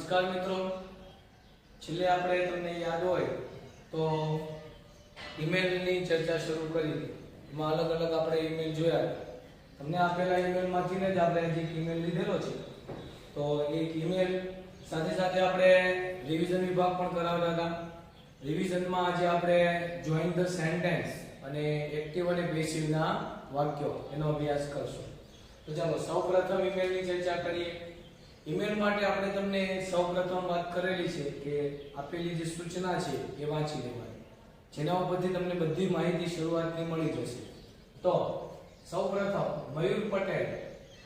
નમસ્કાર મિત્રો, છેલ્લે આપણે તમને યાદ હોય તો ઈમેલની ચર્ચા શરૂ કરી. એમાં અલગ અલગ આપણે ઈમેલ જોયા. તમને આપેલા ઈમેલમાંથી જ આપણે એક ઈમેલ લીધેલો છે. તો એક ઈમેલ સાથે સાથે આપણે રિવિઝન વિભાગ પણ કરાવતા હતા. રિવિઝનમાં આજે આપણે જોઈન ધ સેન્ટેન્સ અને એક્ટિવ અને પેસિવના વાક્યો એનો અભ્યાસ કરશું. તો ચાલો સૌપ્રથમ ઈમેલની ચર્ચા કરીએ. ઈમેલ માટે આપણે તમને સૌપ્રથમ વાત કરેલી છે કે આપેલી જે સૂચના છે એ વાંચી લેવાની, જેના ઉપરથી તમને બધી માહિતી શરૂઆતની મળી જશે. તો સૌપ્રથમ મયુર પટેલ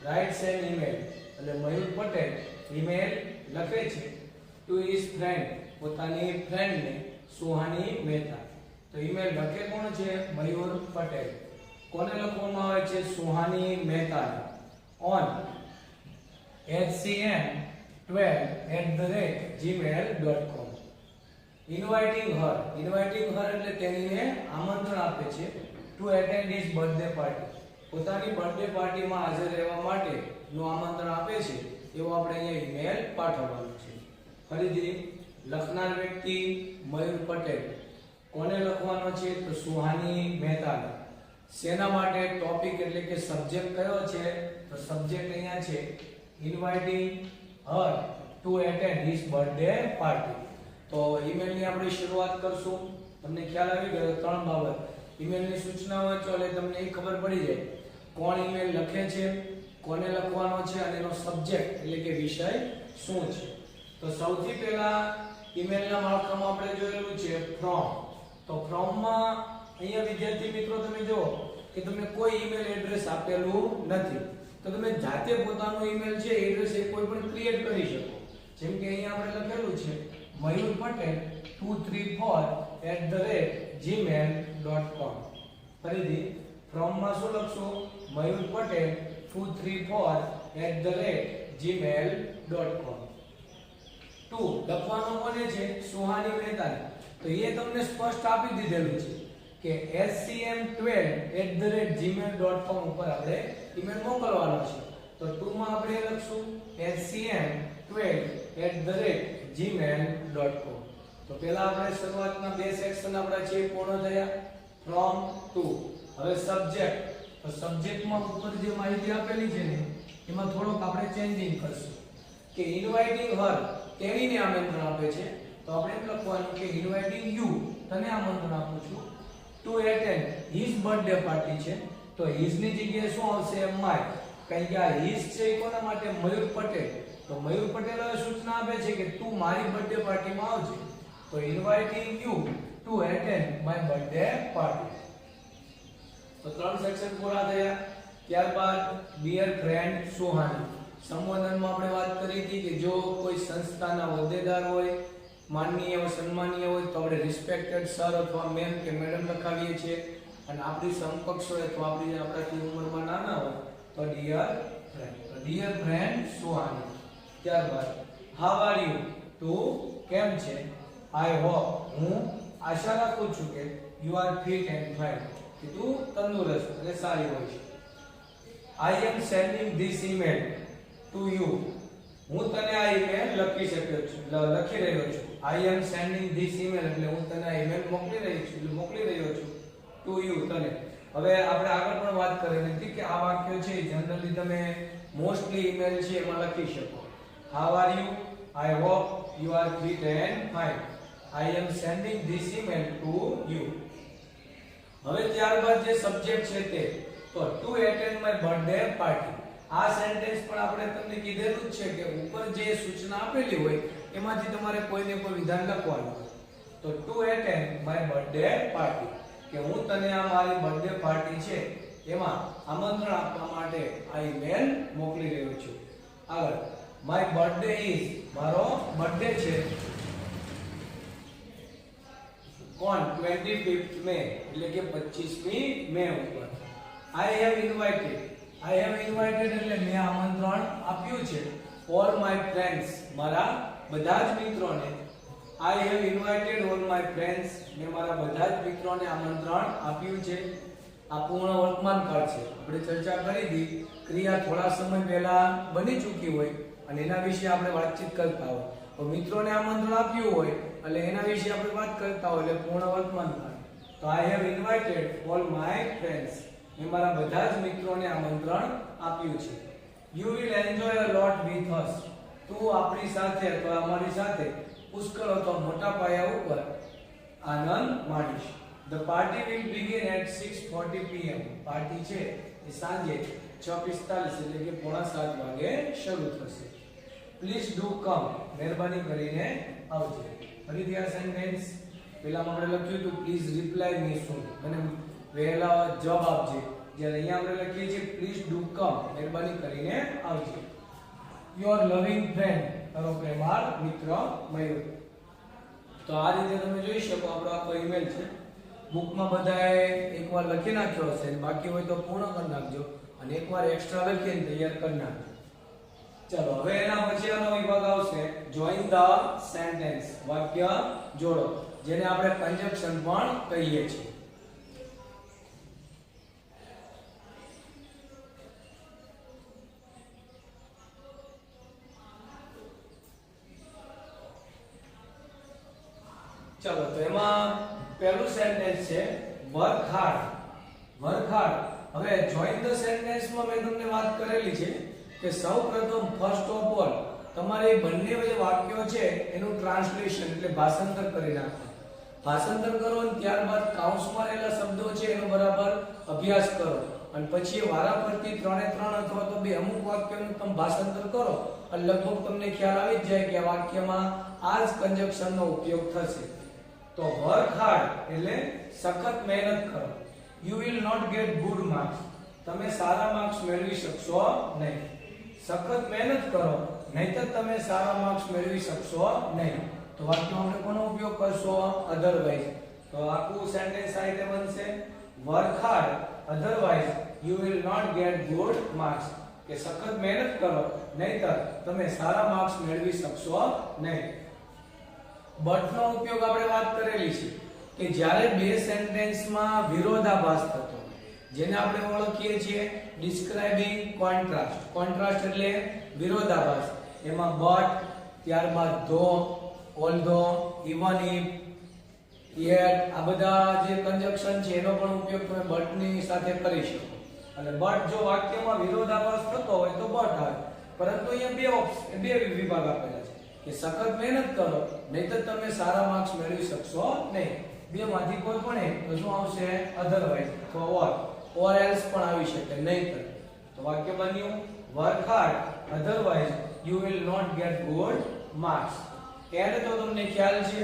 રાઇટ્સ એન ઈમેલ, એટલે મયુર પટેલ ઈમેલ લખે છે ટુ હિઝ ફ્રેન્ડ, પોતાની ફ્રેન્ડને સુહાની મહેતા. તો ઈમેલ લખે કોણ છે? મયુર પટેલ. કોને લખવામાં આવે છે? Suhani Mehta. On hcm12@gmail.com. inviting her એટલે તેણીને આમંત્રણ આપે છે to attend his birthday party, પોતાની બર્થડે પાર્ટીમાં હાજર રહેવા માટે નું આમંત્રણ આપે છે એવો આપણે અહીંયા ઈમેલ પાઠવવાનો છે. ફરીથી લખનાર વ્યક્તિ મયુર પટેલ. કોને લખવાનો છે? તો સુહાની મહેતા. શેના માટે? ટોપિક એટલે કે સબ્જેક્ટ કયો છે? તો સબ્જેક્ટ અહીંયા છે inviting her to attend his birthday party. તો ઈમેલની આપણે શરૂઆત કરશું. તમને ખ્યાલ આવી ગયો ત્રણ બાબત. ઈમેલની સૂચના વાંચો એટલે તમને એ ખબર પડી જાય કોણ ઈમેલ લખે છે, કોને લખવાનો છે અને એનો સબ્જેક્ટ એટલે કે વિષય શું છે. તો સૌથી પહેલા ઈમેલના માળખામાં આપણે જોયેલું છે ફ્રોમ. તો ફ્રોમમાં અહીંયા વિદ્યાર્થી મિત્રો તમે જો કે તમને કોઈ ઈમેલ એડ્રેસ આપેલું નથી, તો તમે જાતે પોતાનું ઈમેલ છે એડ્રેસ એ કોઈ પણ ક્રિએટ કરી શકો. જેમ કે અહીંયા આપણે લખેલું છે મયુર પટેલ 234@gmail.com. ફરીથી ફ્રોમ માં શું લખશું? મયુર પટેલ 234@gmail.com. ટુ લખવાનું કોને છે? સુહાની મહેતા. તો એ તમને સ્પષ્ટ આપી દીધેલું છે કે hcm12@gmail.com ઉપર આપણે ઈમેલ મોકલવાનો છે. તો 2 માં આપણે લખશું hcm12@gmail.com. તો પહેલા આપણે શરૂઆતના બે સેક્શન આપણા છે પૂર્ણ થયા, ફ્રોમ ટુ. હવે સબ્જેક્ટ. તો સબ્જેક્ટમાં ઉપર જે માહિતી આપેલી છે ને એમાં થોડોક આપણે ચેન્જિંગ કરશું કે ઇન્વાઇટિંગ હર, તેણીને આમંત્રણ આપે છે. તો આપણે એમ લખવાનું કે ઇન્વાઇટિંગ યુ, તને આમંત્રણ આપું છું to attend his birthday party છે. તો હિઝ ની જગ્યાએ શું આવશે? માય. કારણ કે આ હિઝ છે એ કોના માટે? મયુર પટેલ. તો મયુર પટેલ હવે સૂચના આપે છે કે તું મારી બર્થડે પાર્ટીમાં આવજે. તો inviting you to attend my birthday party. તો ત્રણ સેક્શન પૂરા થયા. ત્યારબાદ ડિયર ફ્રેન્ડ સુહાની. સંબોધનમાં આપણે વાત કરી હતી કે જો કોઈ સંસ્થાના હોદ્દેદાર હોય, માનનીય સન્માનીય હોય તો આપણે રિસ્પેક્ટેડ સર અથવા મેમ કે મેડમ લખાવીએ છીએ, અને આપણી સમકક્ષ હોય અથવા આપણાથી ઉંમરમાં નાના હોય તો ડિયર ફ્રેન્ડ. તો ડિયર ફ્રેન્ડ સુહાની. ત્યારબાદ હાઉ આર યુ, તું કેમ છે? આઈ હોપ, હું આશા રાખું છું કે you are fit and fine, કે તું તંદુરસ્ત અને સારી હોય છે. I am sending this email to you, હું તને આ ઈમેલ લખી રહ્યો છું. I am sending this email એટલે હું તને આ ઈમેલ મોકલી રહ્યો છું ટુ યુ, તને. હવે આપણે આગળ પણ વાત કરેલી હતી કે આ વાક્ય છે જનરલી તમે મોસ્ટલી ઈમેલ છે એમાં લખી શકો. How are you, I hope you are fit and fine, I am sending this email to you. હવે ત્યારબાદ જે સબ્જેક્ટ છે તે તો to attend my birthday party. આ સેન્ટેન્સ પણ આપણે તમને કીધેલું જ છે કે ઉપર જે સૂચના આપેલી હોય એમાંથી તમારે કોઈને કોઈ વિધાન લખવાનું હોય. તો to attend my birthday party, કે હું તને આ મારી બર્થડે પાર્ટી છે એમાં આમંત્રણ આપવા માટે આ ઈમેલ મોકલી રહ્યો છું. આગળ માય બર્થડે ઇઝ, મારો બર્થડે છે ઓન 25th મે, એટલે કે 25મી મે ઉપર. આઈ હેવ ઇન્વાઇટેડ એટલે મેં આમંત્રણ આપ્યું છે ઓલ માય ફ્રેન્ડ્સ, મારા બધા જ મિત્રોને. I have invited all my friends, મેં મારા બધા જ મિત્રોને આમંત્રણ આપ્યું છે. આ પૂર્ણ વર્તમાન કાળ છે. આપણે ચર્ચા કરી હતી ક્રિયા થોડા સમય પહેલા બની ચૂકી હોય અને એના વિશે આપણે વાતચીત કરતા હોય. તો મિત્રોને આમંત્રણ આપ્યું હોય એટલે એના વિશે આપણે વાત કરતા હોય એટલે પૂર્ણ વર્તમાન કાળ. તો I have invited all my friends. મેં મારા બધા જ મિત્રોને આમંત્રણ આપ્યું છે. You will enjoy a lot with us. તું આપણી સાથે અથવા અમારી સાથે પુષ્કળ અથવા મોટા પાયા ઉપર આનંદ માણીશ. The party will begin at 6:40 p.m. Party છે એ સાંજે 6:45 એટલે કે 6:45 વાગે શરૂ થશે. Please do come. મહેરબાની કરીને આવજે. ફરીથી આ સેન્ટેન્સ પહેલામાં આપણે લખ્યું હતું પ્લીઝ રિપ્લાય મી સૂન. મને વહેલા જવાબ આપજે. જ્યારે અહીંયા આપણે લખીએ છીએ પ્લીઝ ડુ કમ. મહેરબાની કરીને આવજે. યોર લવિંગ ફ્રેન્ડ. તારો પ્રેમાળ મિત્ર મયુર. તો આ રીતે તમે જોઈ શકો આપણો આખો ઈમેલ છે. બુકમાં બધાએ એકવાર લખી નાખ્યો હશે, બાકી હોય તો પૂર્ણ કરી નાખજો અને એકવાર એક્સ્ટ્રા લખીને તૈયાર કરી નાખજો. ચલો હવે એના પછીનો વિભાગ આવશે જોઈન ધ સેન્ટેન્સ. વાક્ય જોડો, જેને આપણે કન્જક્શન પણ કહીએ છીએ. ચલો તો એમાં પહેલું સેન્ટેન્સ છે વર્ક હાર્ડ. Work hard. હવે જોઈન ધ સેન્ટેન્સમાં મેં તમને વાત કરેલી છે કે સૌપ્રથમ ફર્સ્ટ ઓફ ઓલ તમારે બંને જે વાક્યો છે એનું ટ્રાન્સલેશન એટલે ભાષાંતર કરી નાખો. ભાષાંતર કરો અને ત્યારબાદ કાઉન્સમાં રહેલા શબ્દો છે એનો બરાબર અભ્યાસ કરો અને પછી વારાફરતી 3 અથવા તો 2 અમુક વાક્યોનું તમે ભાષાંતર કરો અને લગભગ તમને ખ્યાલ આવી જ જાય કે આ વાક્યમાં આ જ કન્જક્શનનો ઉપયોગ થશે. તો વર્ક હાર્ડ એટલે સખત મહેનત કરો. You will not get good marks. તમે સારા માર્ક્સ મેળવી શકશો નહીં. સખત મહેનત કરો નહીતર તમે સારા માર્ક્સ મેળવી શકશો નહીં. તો વાક્યમાં આપણે કોનો ઉપયોગ કરશો? અધરવાઇઝ. તો આખું સેન્ટેન્સ આ રીતે બનશે work hard otherwise you will not get good marks. કે સખત મહેનત કરો નહીતર તમે સારા માર્ક્સ મેળવી શકશો નહીં. બટ નો ઉપયોગ આપણે વાત કરેલી છે કે જ્યારે બે સેન્ટેન્સમાં વિરોધાભાસ થતો, જેને આપણે ઓળખીએ છીએ ડિસ્ક્રાઇબિંગ કોન્ટ્રાસ્ટ. કોન્ટ્રાસ્ટ એટલે વિરોધાભાસ. એમાં બટ, ત્યારબાદ ધો, ઓલ્ધો, ઇવન ઇફ, યેટ, આ બધા જે કન્જક્શન છે એનો પણ ઉપયોગ તમે બટ ની સાથે કરી શકો. અને બટ જો વાક્યમાં વિરોધાભાસ થતો હોય તો બટ આવે. પરંતુ અહીંયા બે વિભાગ આપેલા છે કે સખત મહેનત કરો નહીતર તમે સારા માર્ક્સ મેળવી શકશો નહીં. બે માંથી કોઈ પણ એક તો શું આવશે? અધરવાઇઝ. તો ઓર એલ્સ પણ આવી શકે નહીતર. તો વાક્ય બન્યું work hard otherwise you will not get good marks. એટલે તો તમને ખ્યાલ છે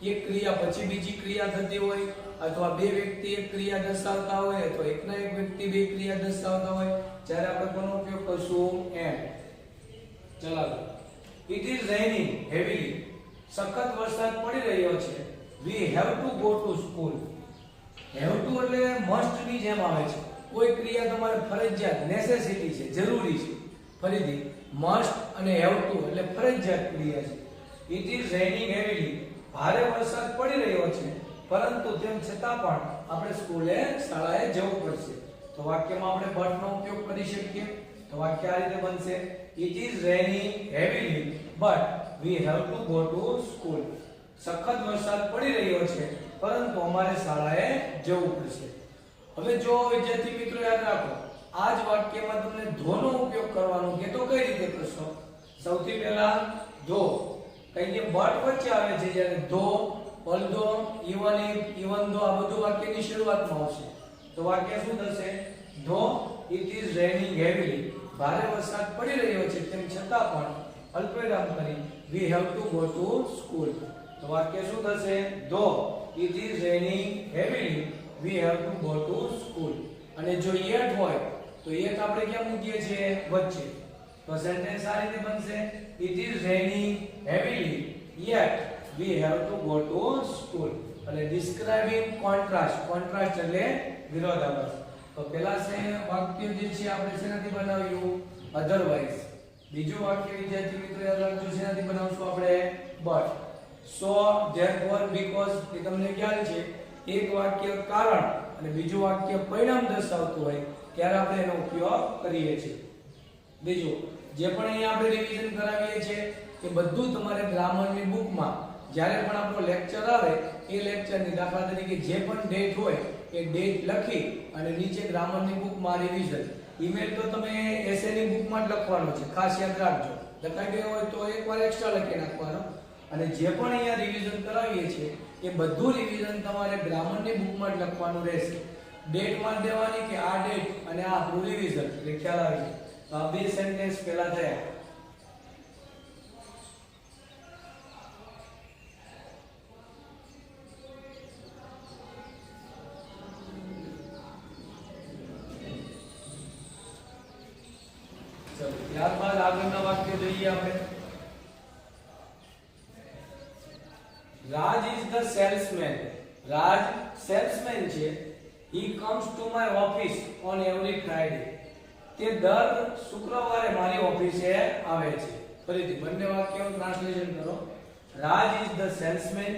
એક ક્રિયા પછી બીજી ક્રિયા થતી હોય અથવા બે વ્યક્તિ એક ક્રિયા દર્શાવતા હોય અથવા એકના એક વ્યક્તિ બે ક્રિયા દર્શાવતા હોય ત્યારે આપણે કોનો ઉપયોગ કરશું? એન્ડ. ચલાવો. It is raining heavily. સખત વરસાદ પડી રહ્યો છે. We have to go to school. Have to એટલે must ની જેમ આવે છે. કોઈ ક્રિયા તમારે ફરજિયાત નેસેસિટી છે, જરૂરી છે. ફરીથી must અને have to એટલે ફરજિયાત ક્રિયા છે. It is raining heavily. ભારે વરસાદ પડી રહ્યો છે પરંતુ તેમ છતાં પણ આપણે સ્કૂલે શાળાએ જવું પડશે. તો વાક્યમાં આપણે but નો ઉપયોગ કરી શકીએ. તો વાક્ય આ રીતે બનશે It is raining heavily but we have to go to school. સખત વરસાદ પડી રહ્યો છે પરંતુ અમારે શાળાએ જવું પડશે. હવે જો વિદ્યાર્થી મિત્રો યાદ રાખો આ જ વાક્યમાં તમને ધોનો ઉપયોગ કરવાનો કે તો કઈ રીતે કરશો? સૌથી પહેલા ધો કઈ કે બટ વચ્ચે આવે છે જ્યારે ધો, ઓલ્ધો, ઇવન ઇફ, ઇવન ધો આ બધું વાક્યની શરૂઆતમાં આવશે. તો વાક્ય શું થશે? ધો it is raining heavily. ભારે વરસાદ પડી રહ્યો છે તેમ છતાં પણ અલ્પવિરામ કરી we have to go to school. તો વાક્ય શું થશે? though it is raining heavily we have to go to school. અને જો yet હોય તો yet આપણે ક્યાં મૂકીએ છીએ? વચ્ચે. તો સેન્ટેન્સ આ રીતે બનશે it is raining heavily yet we have to go to school. અને describing contrast. contrast એટલે વિરોધાભાસ. તો પહેલા વાક્ય જે છે આપણે શેનાથી બનાવ્યું? અધરવાઇઝ. બીજું વાક્ય વિદ્યાર્થી મિત્રો યાદ રાખજો શેનાથી બનાવશું આપણે? બટ. સો, ધેરફોર, બીકોઝ એ તમને ખ્યાલ છે એક વાક્ય કારણ અને બીજું વાક્ય પરિણામ દર્શાવતું હોય ત્યારે આપણે એનો ઉપયોગ કરીએ છીએ. બીજું જે પણ અહીંયા આપણે રિવિઝન કરાવીએ છીએ એ બધું તમારે ગ્રામરની બુકમાં જ્યારે પણ આપણો લેક્ચર આવે એ લેક્ચરની દાખલા તરીકે જે પણ ડેટ હોય એ ડેટ લખી અને નીચે ગ્રામરની બુકમાં રિવિઝન. ઈમેલ તો તમે એસેની બુકમાં જ લખવાનો છે, ખાસ યાદ રાખજો. લખાઈ ગયો હોય તો એકવાર એક્સ્ટ્રા લખી નાખવાનો. અને જે પણ અહીંયા રિવિઝન કરાવીએ છીએ એ બધું રિવિઝન તમારે ગ્રામરની બુકમાં જ લખવાનું રહેશે. ડેટમાં દેવાની કે આ ડેટ અને આ આપણું રિવિઝન એટલે ખ્યાલ આવી જાય. તો આ બે સેન્ટેન્સ પહેલા થયા. ચલો ત્યારબાદ આગળના વાક્ય જોઈએ આપણે. Raj is the salesman. Raj salesman છે. He comes to my office on every Friday. તે દર શુક્રવારે મારી ઓફિસે આવે છે. ફરીથી બંને વાક્યનું ટ્રાન્સલેશન કરો. Raj is the salesman.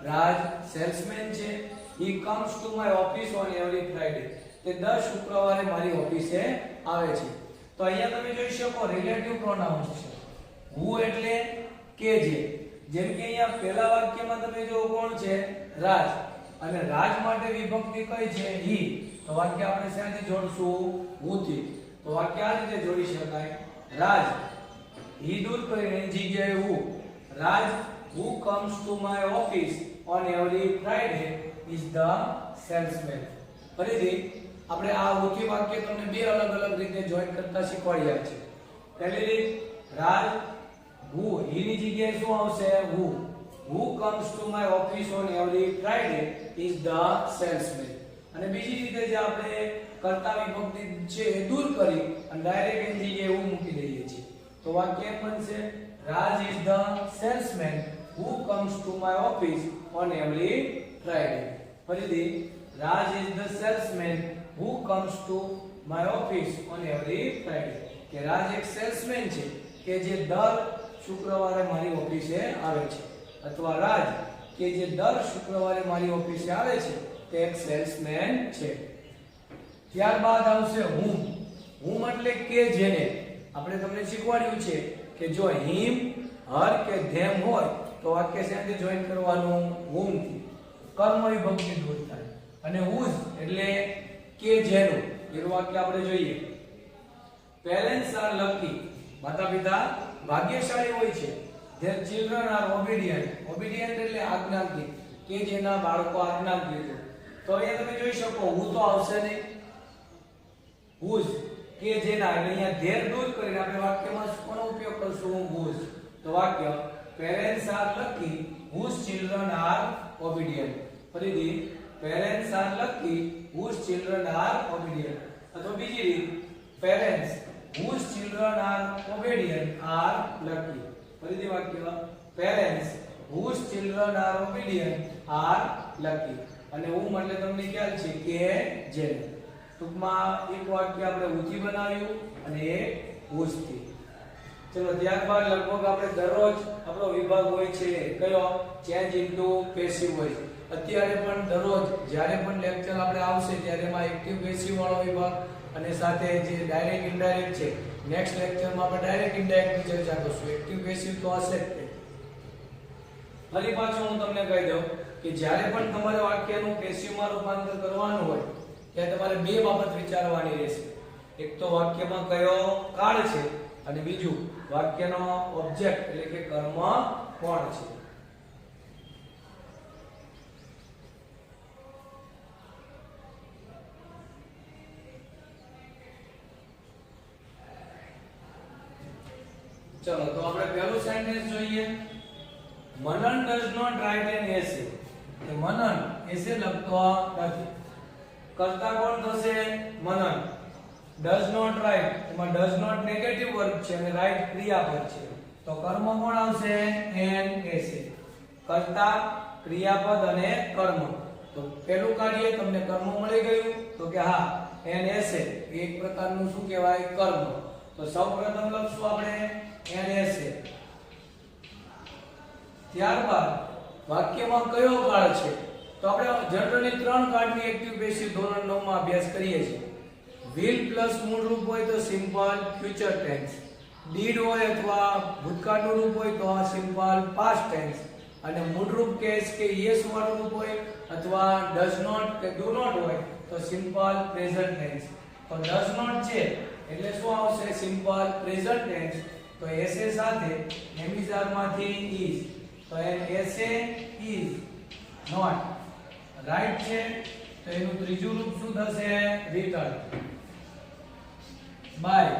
Raj salesman છે. He comes to my office on every Friday. તે દર શુક્રવારે મારી ઓફિસે આવે છે. તો અહીંયા તમે જોઈ શકો રિલેટિવ પ્રોનાઉન્સ છે. who એટલે કે જે. જેમ કે અહીંયા પહેલા વાક્યમાં તમે જો કોણ છે રાજ અને રાજ માટે વિભક્તિ કઈ છે હી. તો વાક્ય આપણે શેનાથી જોડશું who થી. તો વાક્ય આ રીતે જોડી શકાય રાજ હી દૂર કરીને જગ્યાએ who. Raj who comes to my office on every Friday is the salesman. ફરીથી આપણે આ ઉથી વાક્ય તમને બે અલગ અલગ રીતે જોઈન કરતા શીખવાડ્યા છે. પહેલી રીત રાજ who he ની જગ્યાએ શું આવશે who comes to my office on every Friday is the salesman. અને બીજી રીતે જે આપણે કર્તા વિભક્તિ છે એ દૂર કરી અને ડાયરેક્ટ એની જગ્યાએ who મૂકી દઈએ છીએ. તો વાક્ય એમ બનશે Raj is the salesman who comes to my office on every Friday. ફરીથી Raj is the salesman who comes to my office on every Friday. કે રાજ એક સેલ્સમેન છે કે જે દર શુક્રવારે મારી ઓફિસે આવે છે. અથવા રાજ કે જે દર શુક્રવારે મારી ઓફિસે આવે છે તે એક સેલ્સમેન છે. ત્યારબાદ આવશે whom. whom એટલે કે જેને. આપણે તમને શીખવાડ્યું છે કે જો him her કે them હોય તો વાક્ય સાથે જોઈન કરવાનું whom થી. કર્મ વિભક્તિ દૂર થાય. અને whose એટલે કે જેનું. એ વાક્ય આપણે જોઈએ. Parents are lucky. માતા-પિતા ભાગ્યશાળી હોય છે. Their children are obedient. Obedient એટલે આજ્ઞાકીય કે જેના બાળકો આજ્ઞાકીય છે. તો અહીંયા તમે જોઈ શકો who તો આવશે નહીં. whose કે જેના એટલે અહીંયા their દૂર કરીને આપણે વાક્યમાં કોનો ઉપયોગ કરશું whose. તો વાક્ય parents are lucky whose children are obedient. ફરીથી parents are lucky whose children are obedient. અથવા બીજી રીત parents whose children are obedient are lucky. ફરીથી વાક્ય parents whose children are obedient are lucky. અને હું એટલે તમને ખ્યાલ છે કે જેને. ટૂંકમાં એક વાક્ય આપણે ઉથી બનાવ્યું અને એક whose થી. ચલો ત્યારબાદ લગભગ આપણે દરરોજ આપણો વિભાગ હોય છે કયો ચેન્જ ઇનટુ પેસિવ વોઇસ. અત્યારે પણ દરરોજ જ્યારે પણ લેક્ચર આપણે આવશે ત્યારે એમાં એક્ટિવ પેસિવ વાળો વિભાગ અને સાથે જે ડાયરેક્ટ ઇનડાયરેક્ટ છે નેક્સ્ટ લેક્ચરમાં આપણે ડાયરેક્ટ ઇનડાયરેક્ટ ની ચર્ચા કરશું. એક્ટિવ પેસિવ તો હશે જ તે. ફરી પાછું હું તમને કહી દઉં કે જ્યારે પણ તમારે વાક્યનું પેસિવમાં રૂપાંતર કરવાનું હોય ત્યારે તમારે બે બાબત વિચારવાની રહેશે. એક તો વાક્યમાં કયો કાળ છે અને બીજું વાક્યનો ઓબ્જેક્ટ એટલે કે કર્મ કોણ છે. ચલો તો આપણે પહેલું સેન્ટેન્સ જોઈએ. મનન does not write an essay. કે મનન એસે લખતો નથી. કર્તા કોણ થશે મનન. does not write એમાં does not નેગેટિવ વર્બ છે અને write ક્રિયાપદ છે. તો કર્મ કોણ આવશે an essay. કર્તા ક્રિયાપદ અને કર્મ. તો પહેલું કાર્ય તમને કર્મ મળી ગયું તો કે હા an essay એક પ્રકારનું શું કહેવાય કર્મ. તો સૌપ્રથમ લખશું આપણે an essay. ત્યારબાદ વાક્યમાં કયો કાળ છે તો આપણે જનરલી ત્રણ કાળની એક્ટિવ પેસિવ ધોરણ 9 માં અભ્યાસ કરીએ છીએ. will પ્લસ મૂળ રૂપ હોય તો સિમ્પલ ફ્યુચર ટેન્સ ડીડ હોય અથવા ભૂતકાળનું રૂપ હોય તો સિમ્પલ પાસ્ટ ટેન્સ, અને મૂળરૂપ કેસ કે યસ વાળું રૂપ હોય અથવા ડઝ નોટ કે ડુ નોટ હોય તો સિમ્પલ પ્રેઝન્ટ ટેન્સ. તો ડઝ નોટ છે એટલે શું આવશે? Simple present tense. તો એસે સાથે એમિઝાર માંથી ઇઝ, તો એસે ઇઝ નોટ રાઈટ છે, તો એનું ત્રીજું રૂપ શું થશે? Return by.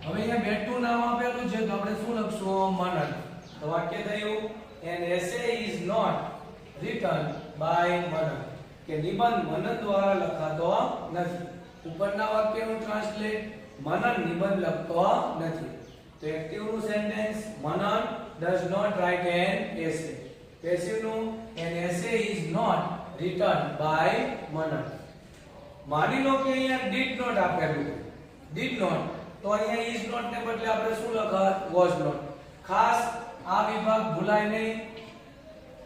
હવે અહીંયા બેટનું નામ આપેલું છે તો આપણે શું લખશું? મનન. તો વાક્ય થયું an essay is not written by મનન, કે નિબંધ મનન દ્વારા લખાતો નથી. ઉપરના વાક્યનું ટ્રાન્સલેટ, મનન નિબંધ લખતો નથી. તો એક્ટિવ નું sentence, Manan does not write an essay. Passive નું, an essay is not written by મનન. માની લો કે અહીંયા did not આપેલું, did not, તો અહીંયા is not ને બદલે આપણે શું લખત? was not. ખાસ આ વિભાગ ભૂલાય નહીં.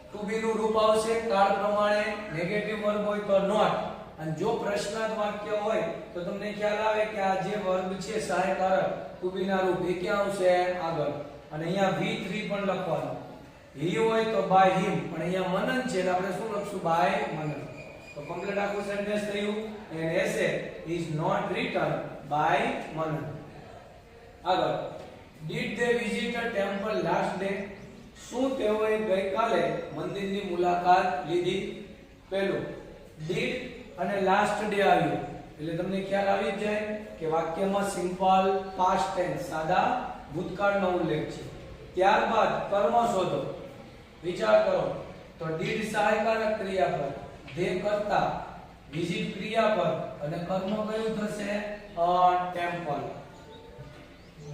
ટુ બી નું રૂપ આવશે કાળ પ્રમાણે, નેગેટિવ વર્બ હોય તો not, અને જો પ્રશ્નાર્થ વાક્ય હોય તો તમને ખ્યાલ આવે કે આ જે વર્બ છે સહાયકારક ટુ બી ના રૂપ એ ક્યાં આવશે? આગળ. અને અહીંયા V3 પણ લખવાનું. he હોય તો by him, પણ અહીંયા મનન છે એટલે આપણે શું લખશું? by મનન. તો કમ્પ્લીટ આખું સેન્ટેન્સ થયું an essay is not written by મનન. આગળ, did they visit a temple last day? શું તેઓએ ગઈકાલે મંદિરની મુલાકાત લીધી? પહેલું did અને લાસ્ટ ડે આવ્યું એટલે તમને ખ્યાલ આવી જ જાય કે વાક્યમાં સિમ્પલ પાસ્ટ ટેન્સ સાદા ભૂતકાળનો ઉલ્લેખ છે. ત્યારબાદ કર્મ શોધો. વિચાર કરો તો did સહાયકારક ક્રિયાપદ, they કર્તા, visit ક્રિયાપદ અને કર્મ કયું થશે? ટેમ્પલ.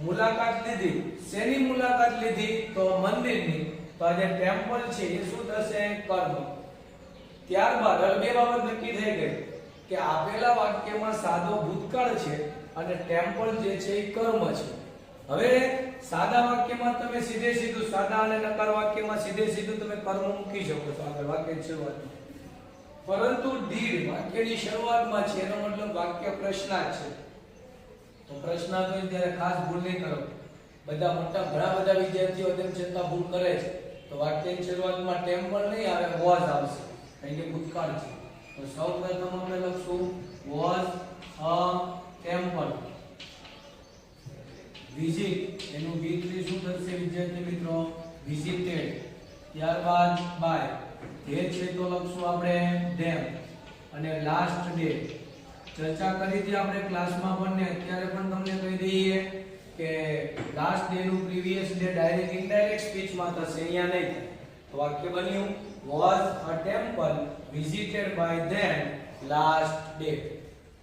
મુલાકાત લીધી, શેની મુલાકાત લીધી? તો મંદિરની. તો આ જે ટેમ્પલ છે એ શું થશે? કર્મ. ત્યારબાદ હવે બે બાબત નક્કી થઈ ગઈ કે આપેલા વાક્યમાં સાદો ભૂતકાળ છે અને ટેમ્પલ જે છે એ કર્મ છે. હવે સાદા વાક્યમાં તમે સીધે સીધું, સાદા અને નકાર વાક્યમાં સીધે સીધું તમે કર્મ મૂકી શકો છો આગળ વાક્યની શરૂઆતમાં. પરંતુ did વાક્યની શરૂઆતમાં છે એનો મતલબ વાક્ય પ્રશ્નાર્થ છે. તો પ્રશ્નાર્થ હોય ત્યારે ખાસ ભૂલ નહીં કરો. બધા ઘણા બધા વિદ્યાર્થીઓ તેમ છતાં ભૂલ કરે છે. તો વાક્યની શરૂઆતમાં ટેમ્પલ નહીં આવે, was આવશે, કારણ કે ભૂતકાળ છે. તો સૌપ્રથમ આપણે લખશું was a temple. visit એનું V3 શું થશે વિદ્યાર્થી મિત્રો? visited. ત્યારબાદ by, જે છે તો લખશું આપણે them, અને લાસ્ટ ડે ચર્ચા કરી હતી આપણે ક્લાસમાં પણ ને અત્યારે પણ તમને કહી દઈએ કે લાસ્ટ ડે નું પ્રીવિયસ ડે ડાયરેક્ટ ઇનડાયરેક્ટ સ્પીચમાં થશે, અહીંયા નહીં. તો વાક્ય બન્યું was a temple visited by them last day.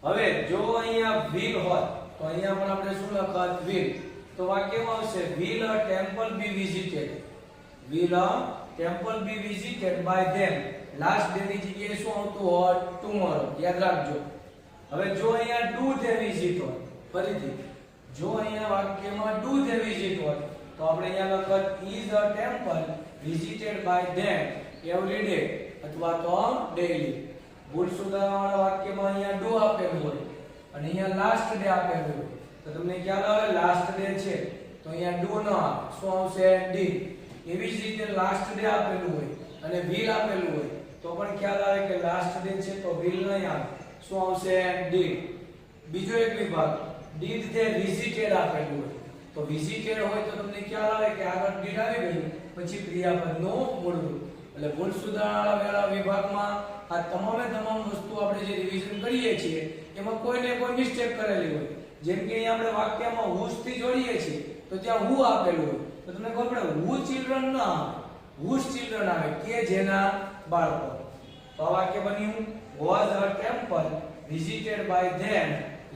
હવે જો અહીંયા will હોત તો અહીંયા પણ આપણે શું લખત? will. તો વાક્યમાં આવશે will a temple be visited, will a temple be visited by them last day ની જગ્યાએ શું આવતું હોત? tomorrow. યાદ રાખજો. હવે જો અહીંયા do they visit હોત, ફરીથી જો અહીંયા વાક્યમાં do they visit હોત તો આપણે અહીંયા લખત is a temple visited by them every day અથવા તો daily. ભૂલ સુધારવાવાળા વાક્યમાં અહીંયા do આપેલું હોય અને અહીંયા લાસ્ટ ડે આપેલું હોય તો તમને ખ્યાલ આવે લાસ્ટ ડે છે તો અહીંયા do ન આવે, શું આવશે? did. એવી જ રીતે લાસ્ટ ડે આપેલું હોય અને will આપેલું હોય તો પણ ખ્યાલ આવે કે લાસ્ટ ડે છે તો will નહીં આવે, શું આવશે? did. બીજો એક વિભાગ did they visited આપેલું હોય તો visited હોય તો તમને ખ્યાલ આવે કે આગળ did આવી ગયું પછી ક્રિયાપદનું મૂળ રૂપ. એટલે ભૂલ સુધારવાળા વિભાગમાં આ તમામે તમામ વસ્તુ આપણે જે રિવિઝન કરીએ છીએ એમાં કોઈને કોઈ મિસ્ટેક કરેલી હોય. જેમ કે અહીંયા આપણે વાક્યમાં whose થી જોડીએ છીએ તો ત્યાં who આપેલું હોય તો તમને ખબર પડે who children ના આવે, whose children આવે કે જેના બાળકો. તો આ વાક્ય બન્યું was a temple visited by them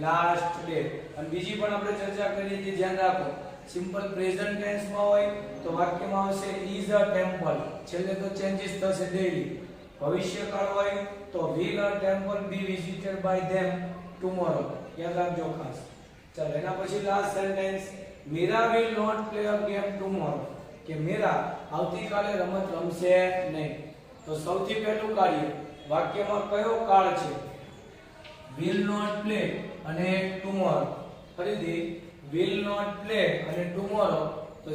last day. અને બીજી પણ આપણે ચર્ચા કરી છે, ધ્યાન રાખો. સિમ્પલ પ્રેઝન્ટ ટેન્સ માં હોય તો વાક્યમાં આવશે is a temple, છેલ્લે તો ચેન્જીસ થશે ડેઈલી. ભવિષ્યકાળ હોય તો will a temple be visited by them tomorrow. યાદ રાખજો ખાસ. ચાલો એના પછી last sentence Meera will not play a game tomorrow, કે મીરા આવતીકાલે રમત રમશે નહીં. તો સૌથી પહેલું કાર્ય વાક્યમાં કયો કાળ છે? will not play અને tomorrow. ફરીથી will not play અને tomorrow તો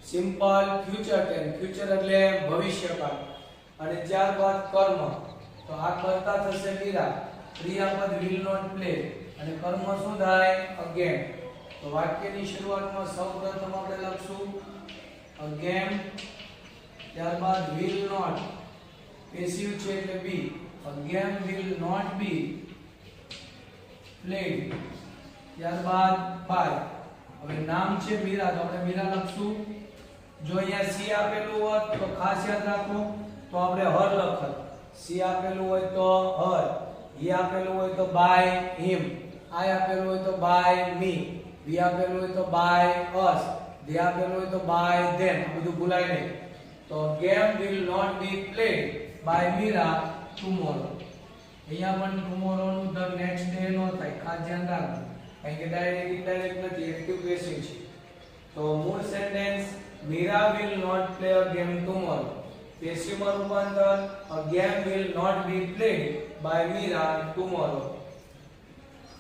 સિમ્પલ ફ્યુચર ટેન્સ, ફ્યુચર એટલે ભવિષ્યકાળ. અને ત્યારબાદ કર્મ તો આ કરતા થશે મીરા, ક્રિયાપદ will not play અને કર્મ શું થાય again. તો વાક્યની શરૂઆતમાં સૌપ્રથમ આપણે લખશું again, ત્યારબાદ will not પેસિવ છે એટલે be, again will not be played, ત્યારબાદ by. હવે નામ છે મીરા તો આપણે મીરા લખશું. જો અહીંયા સી આપેલું હોત તો ખાસ યાદ રાખો તો આપણે હર લખત. સી આપેલું હોય તો હર, ઈ આપેલું હોય તો by him, આઈ આપેલું હોય તો by me, બી આપેલું હોય તો by us, ડી આપેલું હોય તો by them. આ બધું ભૂલાય નહીં. તો game will not be played by Mira tomorrow. અહીંયા પણ tomorrow નું the next day નો થાય, ખાસ ધ્યાન રાખજો કારણ કે ડાયરેક્ટ ઇનડાયરેક્ટ નથી, એક્ટિવ પેસિવ છે. તો મૂળ sentence Mira will not play a game tomorrow. Passive માં રૂપાંતર a game will not be played by Mira tomorrow.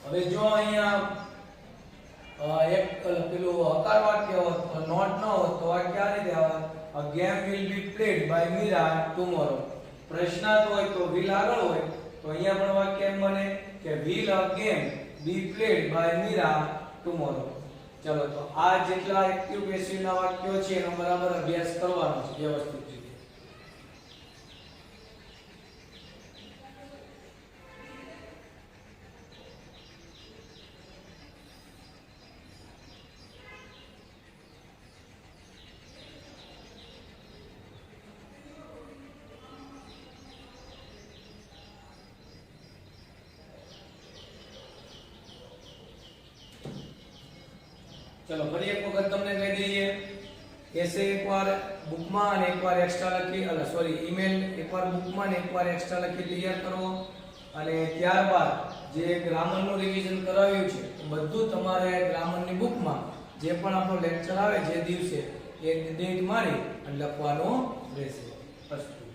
હવે જો અહીંયા એક પેલું હકાર વાક્ય હોત તો નોટ ન હોત તો વાક્ય આ રીતે આવત a game will be played by Mira tomorrow. પ્રશ્નાર્થ હોય તો will આગળ હોય તો અહીંયા પણ વાક્ય એમ બને કે will a game be played by Mira tomorrow. ચલો તો આ જેટલા એક્ટિવ પેસિવ ના વાક્યો છે એનો બરાબર અભ્યાસ કરવાનો છે વ્યવસ્થિત રીતે. ચલો ફરી એક વખત તમને કહી દઈએ, એસે એકવાર બુકમાં અને એકવાર એક્સ્ટ્રા લખી ઈમેલ એકવાર બુકમાં અને એકવાર એક્સ્ટ્રા લખી તૈયાર કરો. અને ત્યારબાદ જે ગ્રામરનું રિવિઝન કરાવ્યું છે બધું તમારે ગ્રામરની બુકમાં જે પણ આપણો લેક્ચર આવે જે દિવસે એ ડેટ મારી અને લખવાનો રહેશે. અસ્તુ.